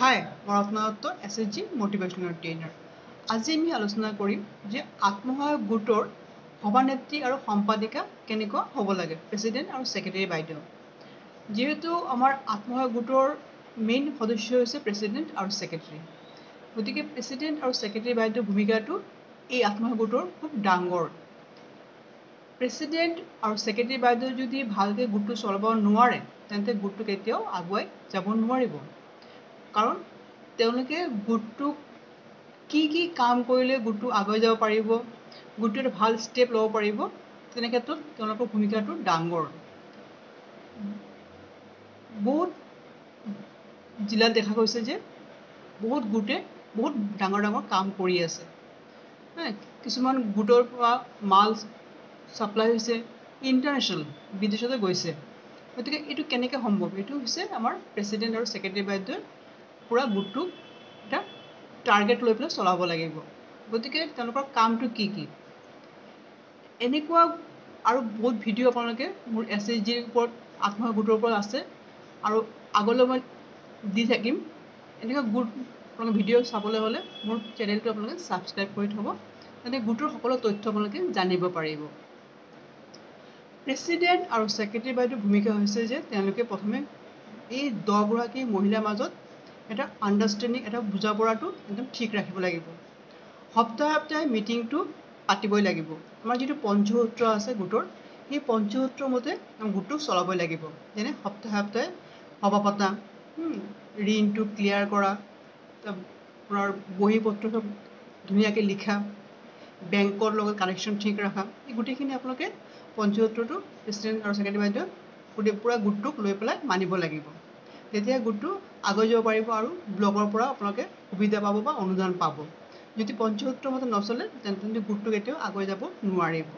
হাই, মই আপোনালোক SSG মোটিভেশ্যনেল trainer. আজি আমি আলোচনা কৰিম যে আত্মসহায়ক গোটৰ সভানেত্ৰী আৰু সম্পাদিকা কেনেকুৱা হ'ব লাগে, প্ৰেছিডেণ্ট আৰু ছেক্ৰেটাৰী বাইদেউ। যিহেতু আমাৰ আত্মসহায়ক গোটৰ মেইন সদস্য হৈছে প্ৰেছিডেণ্ট আৰু ছেক্ৰেটাৰী, গতিকে প্ৰেছিডেণ্ট আৰু ছেক্ৰেটাৰী বাইদেউৰ ভূমিকাটো এই আত্মসহায়ক গোটৰ খুব ডাঙৰ। প্ৰেছিডেণ্ট আৰু ছেক্ৰেটাৰী বাইদেউ যদি ভালকৈ গোটটো চলাব নোৱাৰে তেন্তে গোটটো কেতিয়াও আগুৱাই যাব নোৱাৰিব। কাৰণ তেওঁলোকে গোটটোক কি কাম কৰিলে গোটটো আগুৱাই যাব পাৰিব, গোটটো এটা ভাল ষ্টেপ ল'ব পাৰিব, তেনে ক্ষেত্ৰত তেওঁলোকৰ ভূমিকাটো ডাঙৰ। বহুত জিলাত দেখা গৈছে যে বহুত গোটে বহুত ডাঙৰ কাম কৰি আছে। কিছুমান গোটৰ পৰা মাল ছাপ্লাই হৈছে ইণ্টাৰনেশ্যনেল, বিদেশলৈ গৈছে। গতিকে এইটো কেনেকৈ সম্ভৱ? এইটো হৈছে আমাৰ প্ৰেছিডেণ্ট আৰু ছেক্ৰেটাৰী বাইদেৱে পূৰা গোটটোক এটা টাৰ্গেট লৈ পেলাই চলাব লাগিব। গতিকে তেওঁলোকৰ কামটো কি এনেকুৱা আৰু বহুত ভিডিঅ' আপোনালোকে মোৰ SSGৰ ওপৰত আত্মসহায়ক গোটৰ ওপৰত আছে আৰু আগলৈ মই দি থাকিম। এনেকুৱা গোট আপোনালোকে ভিডিঅ' চাবলৈ হ'লে মোৰ চেনেলটো আপোনালোকে ছাবস্ক্ৰাইব কৰি থ'ব, যাতে গোটৰ সকলো তথ্য আপোনালোকে জানিব পাৰিব। প্ৰেছিডেণ্ট আৰু ছেক্ৰেটাৰী বাইদেউৰ ভূমিকা হৈছে যে তেওঁলোকে প্ৰথমে এই 10গৰাকী মহিলাৰ মাজত এটা আণ্ডাৰষ্টেণ্ডিং, এটা বুজা পৰাটো একদম ঠিক ৰাখিব লাগিব। সপ্তাহে মিটিংটো পাতিবই লাগিব। আমাৰ যিটো পঞ্চসূত্ৰ আছে গোটৰ, সেই পঞ্চসূত্ৰৰ মতে গোটটোক চলাবই লাগিব। যেনে সপ্তাহে সভা পতা, ঋণটো ক্লিয়াৰ কৰা, আপোনাৰ বহী পত্ৰ চব ধুনীয়াকৈ লিখা, বেংকৰ লগত কানেকশ্যন ঠিক ৰখা, এই গোটেইখিনি আপোনালোকে পঞ্চসূত্ৰটো প্ৰেছিডেণ্ট আৰু ছেক্ৰেটাৰী বাইদেৱে পূৰা গোটটোক লৈ পেলাই মানিব লাগিব। তেতিয়া গোটটো আগুৱাই যাব পাৰিব আৰু ব্লকৰ পৰা আপোনালোকে সুবিধা পাব বা অনুদান পাব। যদি পঞ্চসূত্ৰৰ মতে নচলে তেন্তে গোটটো কেতিয়াও আগুৱাই যাব নোৱাৰিব।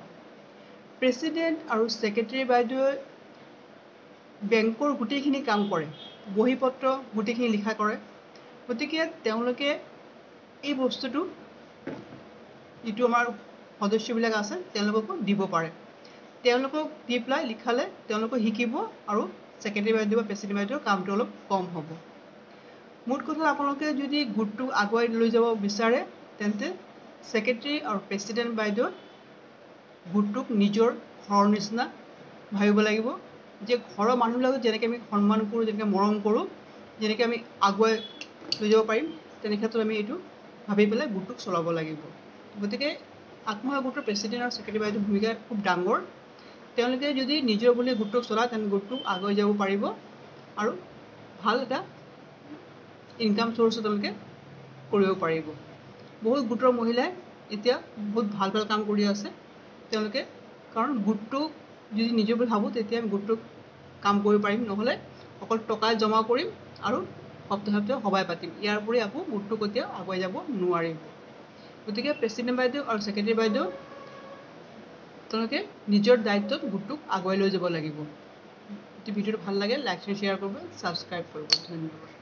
প্ৰেছিডেণ্ট আৰু ছেক্ৰেটাৰী বাইদেৱে বেংকৰ গোটেইখিনি কাম কৰে, বহী পত্ৰ গোটেইখিনি লিখা কৰে। গতিকে তেওঁলোকে এই বস্তুটো যিটো আমাৰ সদস্যবিলাক আছে তেওঁলোককো দিব পাৰে। তেওঁলোকক দি পেলাই লিখালে তেওঁলোকে শিকিব আৰু ছেক্ৰেটাৰী বাইদেউ বা প্ৰেছিডেণ্ট বাইদেউৰ কামটো অলপ কম হ'ব। মুঠ কথা, আপোনালোকে যদি গোটটো আগুৱাই লৈ যাব বিচাৰে তেন্তে ছেক্ৰেটাৰী আৰু প্ৰেছিডেণ্ট বাইদেউ গোটটোক নিজৰ ঘৰৰ নিচিনা ভাবিব লাগিব। যে ঘৰৰ মানুহবিলাকক যেনেকৈ আমি সন্মান কৰোঁ, যেনেকৈ মৰম কৰোঁ, যেনেকৈ আমি আগুৱাই লৈ যাব পাৰিম, তেনে ক্ষেত্ৰত আমি এইটো ভাবি পেলাই গোটটোক চলাব লাগিব। গতিকে আত্মসহায়ক গোটৰ প্ৰেছিডেণ্ট আৰু ছেক্ৰেটাৰী বাইদেউৰ ভূমিকা খুব ডাঙৰ। তেওঁলোকে যদি নিজৰ বুলি গোটটোক চলায় তেন্তে গোটটোক আগুৱাই যাব পাৰিব আৰু ভাল এটা ইনকাম চ'ৰ্চো তেওঁলোকে কৰিব পাৰিব। বহুত গোটৰ মহিলাই এতিয়া বহুত ভাল কাম কৰি আছে তেওঁলোকে, কাৰণ গোটটো যদি নিজৰ বুলি ভাবোঁ তেতিয়া আমি গোটটোক কাম কৰিব পাৰিম, নহ'লে অকল টকাই জমা কৰিম আৰু সপ্তাহে সভাই পাতিম, ইয়াৰ উপৰি আকৌ গোটটো কেতিয়াও আগুৱাই যাব নোৱাৰিব। গতিকে প্ৰেছিডেণ্ট বাইদেউ আৰু ছেক্ৰেটাৰী বাইদেউ তেওঁলোকে নিজৰ দায়িত্বত গোটটোক আগুৱাই লৈ যাব লাগিব। যদি ভিডিঅ'টো ভাল লাগে লাইক শ্বেয়াৰ কৰিব, ছাবস্ক্ৰাইব কৰিব। ধন্যবাদ।